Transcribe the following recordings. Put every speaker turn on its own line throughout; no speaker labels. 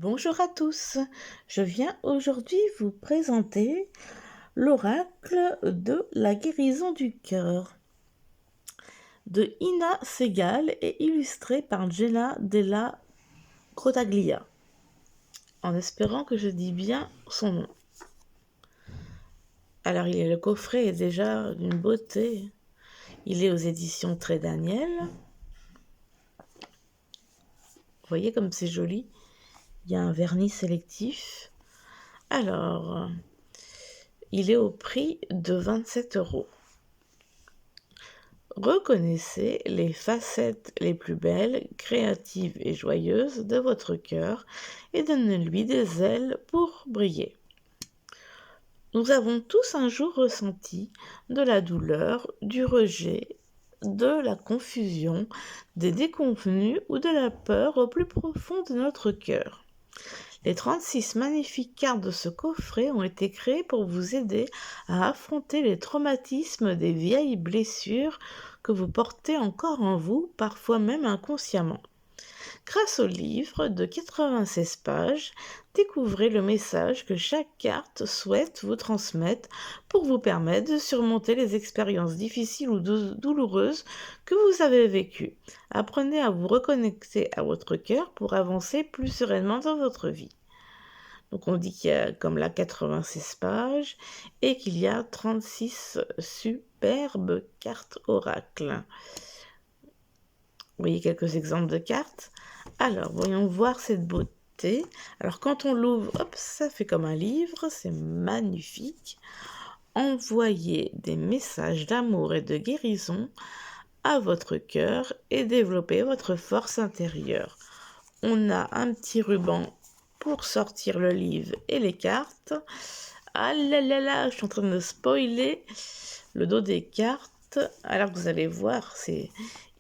Bonjour à tous, je viens aujourd'hui vous présenter l'oracle de la guérison du cœur de Ina Segal et illustré par Gela Della Crotaglia, en espérant que je dis bien son nom. Alors le coffret est déjà d'une beauté, il est aux éditions Très Daniel. Vous voyez comme c'est joli, il y a un vernis sélectif. Alors, il est au prix de 27 €. Reconnaissez les facettes les plus belles, créatives et joyeuses de votre cœur et donnez-lui des ailes pour briller. Nous avons tous un jour ressenti de la douleur, du rejet, de la confusion, des déconvenues ou de la peur au plus profond de notre cœur. Les 36 magnifiques cartes de ce coffret ont été créées pour vous aider à affronter les traumatismes des vieilles blessures que vous portez encore en vous, parfois même inconsciemment. Grâce au livre de 96 pages, découvrez le message que chaque carte souhaite vous transmettre pour vous permettre de surmonter les expériences difficiles ou douloureuses que vous avez vécues. Apprenez à vous reconnecter à votre cœur pour avancer plus sereinement dans votre vie. Donc on dit qu'il y a comme là 96 pages et qu'il y a 36 superbes cartes oracles. Vous voyez quelques exemples de cartes. Alors, voyons voir cette beauté. Alors, quand on l'ouvre, hop, ça fait comme un livre, c'est magnifique. Envoyez des messages d'amour et de guérison à votre cœur et développez votre force intérieure. On a un petit ruban pour sortir le livre et les cartes. Ah là là là, je suis en train de spoiler le dos des cartes. Alors que vous allez voir,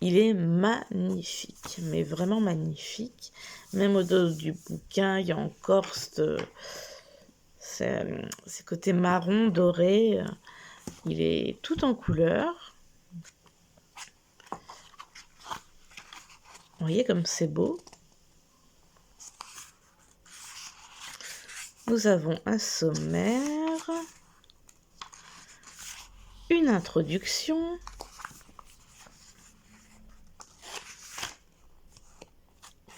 il est magnifique, mais vraiment magnifique. Même au dos du bouquin, il y a encore ces côtés marron, doré. Il est tout en couleur. Vous voyez comme c'est beau. Nous avons un sommaire, une introduction,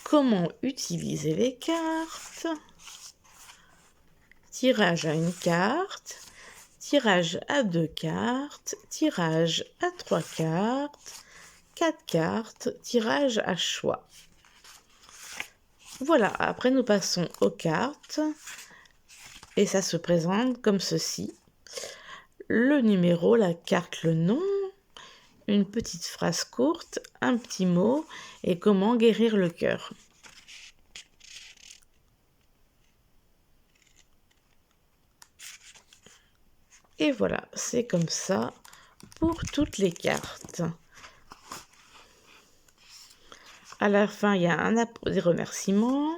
comment utiliser les cartes, tirage à une carte, tirage à 2 cartes, tirage à 3 cartes, 4 cartes, tirage à choix. Voilà, après nous passons aux cartes et ça se présente comme ceci. Le numéro, la carte, le nom, une petite phrase courte, un petit mot et comment guérir le cœur. Et voilà, c'est comme ça pour toutes les cartes. À la fin, il y a des remerciements,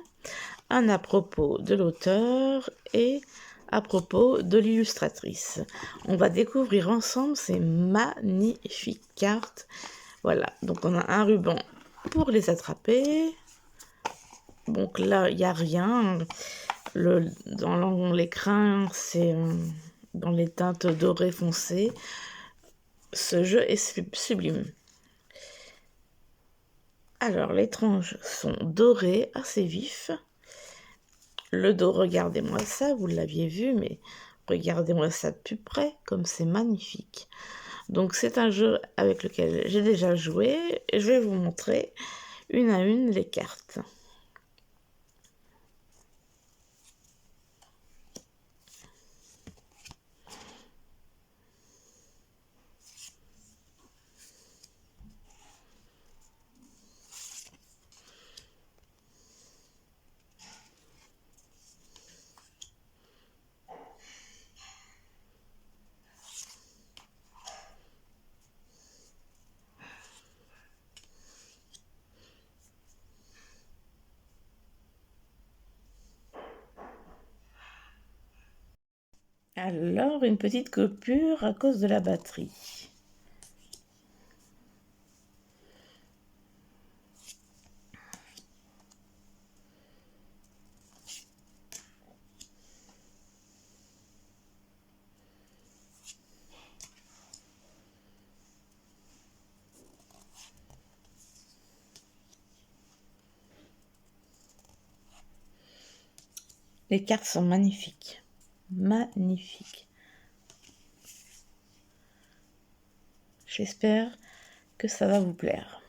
un à propos de l'auteur et à propos de l'illustratrice. On va découvrir ensemble ces magnifiques cartes. Voilà, donc on a un ruban pour les attraper. Donc là, il n'y a rien. Dans l'écrin, c'est dans les teintes dorées foncées. Ce jeu est sublime. Alors, les tranches sont dorées, assez vifs. Le dos, regardez-moi ça, vous l'aviez vu, mais regardez-moi ça de plus près, comme c'est magnifique. Donc, c'est un jeu avec lequel j'ai déjà joué, et je vais vous montrer une à une les cartes. Alors, une petite coupure à cause de la batterie. Les cartes sont magnifiques. Magnifiques. J'espère que ça va vous plaire.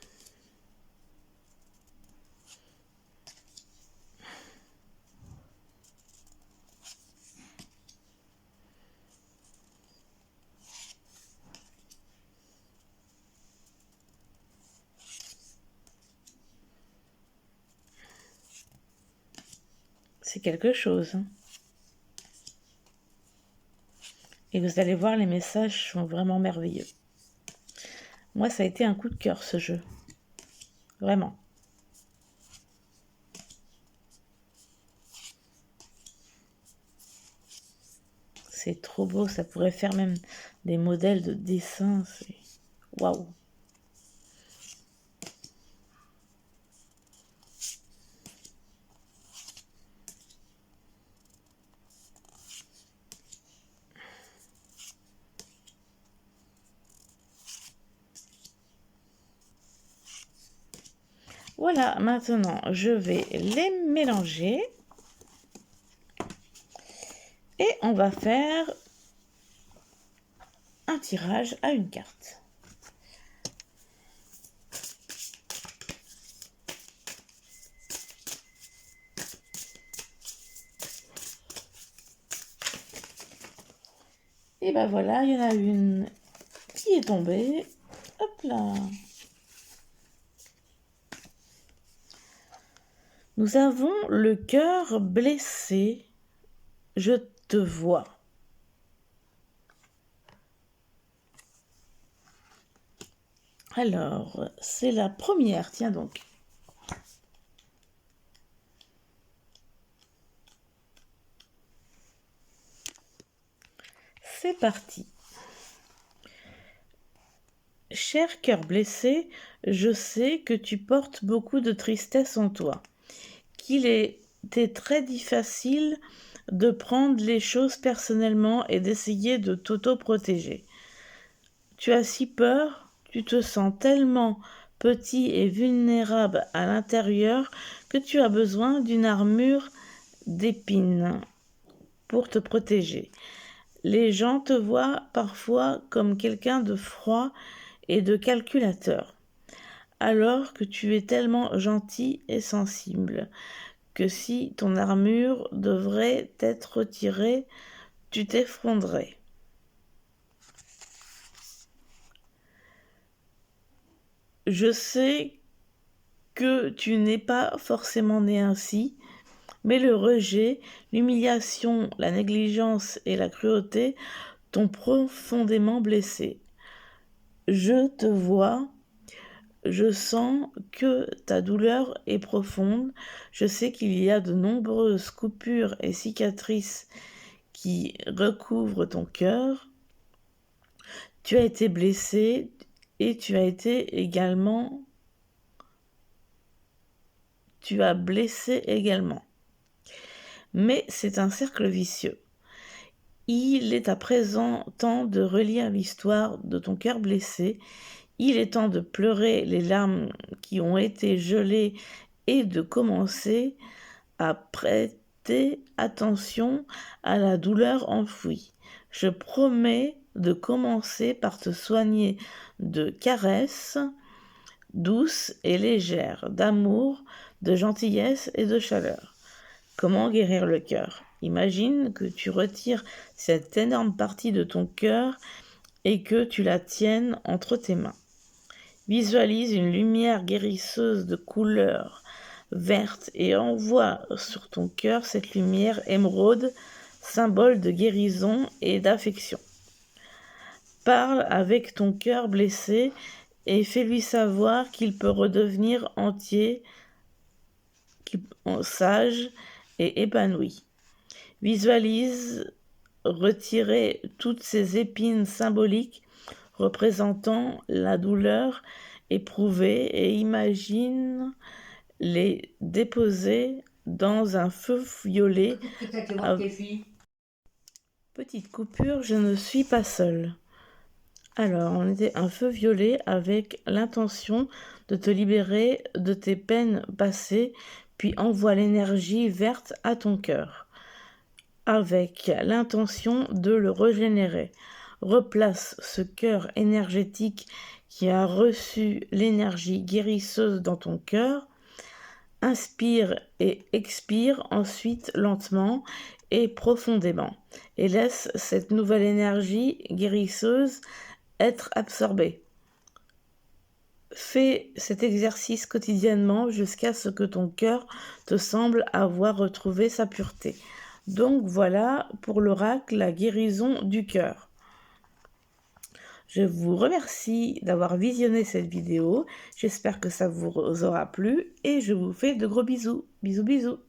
C'est quelque chose. Hein. Et vous allez voir, les messages sont vraiment merveilleux. Moi, ça a été un coup de cœur, ce jeu. Vraiment. C'est trop beau, ça pourrait faire même des modèles de dessin. C'est waouh. Voilà, maintenant, je vais les mélanger. Et on va faire un tirage à une carte. Et ben voilà, il y en a une qui est tombée. Hop là. Nous avons le cœur blessé. Je te vois. Alors, c'est la première, tiens donc. C'est parti. Cher cœur blessé, je sais que tu portes beaucoup de tristesse en toi, qu'il était très difficile de prendre les choses personnellement et d'essayer de t'auto-protéger. Tu as si peur, tu te sens tellement petit et vulnérable à l'intérieur que tu as besoin d'une armure d'épines pour te protéger. Les gens te voient parfois comme quelqu'un de froid et de calculateur, alors que tu es tellement gentil et sensible que si ton armure devrait être retirée, tu t'effondrerais. Je sais que tu n'es pas forcément né ainsi, mais le rejet, l'humiliation, la négligence et la cruauté t'ont profondément blessé. Je te vois, je sens que ta douleur est profonde, je sais qu'il y a de nombreuses coupures et cicatrices qui recouvrent ton cœur. Tu as été blessé et tu as blessé également. Mais c'est un cercle vicieux. Il est à présent temps de relire l'histoire de ton cœur blessé. Il est temps de pleurer les larmes qui ont été gelées et de commencer à prêter attention à la douleur enfouie. Je promets de commencer par te soigner de caresses douces et légères, d'amour, de gentillesse et de chaleur. Comment guérir le cœur? Imagine que tu retires cette énorme partie de ton cœur et que tu la tiennes entre tes mains. Visualise une lumière guérisseuse de couleur verte et envoie sur ton cœur cette lumière émeraude, symbole de guérison et d'affection. Parle avec ton cœur blessé et fais-lui savoir qu'il peut redevenir entier, sage et épanoui. Visualise retirer toutes ces épines symboliques représentant la douleur éprouvée et imagine les déposer dans un feu violet. Petite coupure, je ne suis pas seule. Alors, on était un feu violet avec l'intention de te libérer de tes peines passées, puis envoie l'énergie verte à ton cœur. avec l'intention de le régénérer. Replace ce cœur énergétique qui a reçu l'énergie guérisseuse dans ton cœur. Inspire et expire ensuite lentement et profondément. Et laisse cette nouvelle énergie guérisseuse être absorbée. Fais cet exercice quotidiennement jusqu'à ce que ton cœur te semble avoir retrouvé sa pureté. Donc voilà pour l'oracle, la guérison du cœur. Je vous remercie d'avoir visionné cette vidéo. J'espère que ça vous aura plu et je vous fais de gros bisous. Bisous, bisous.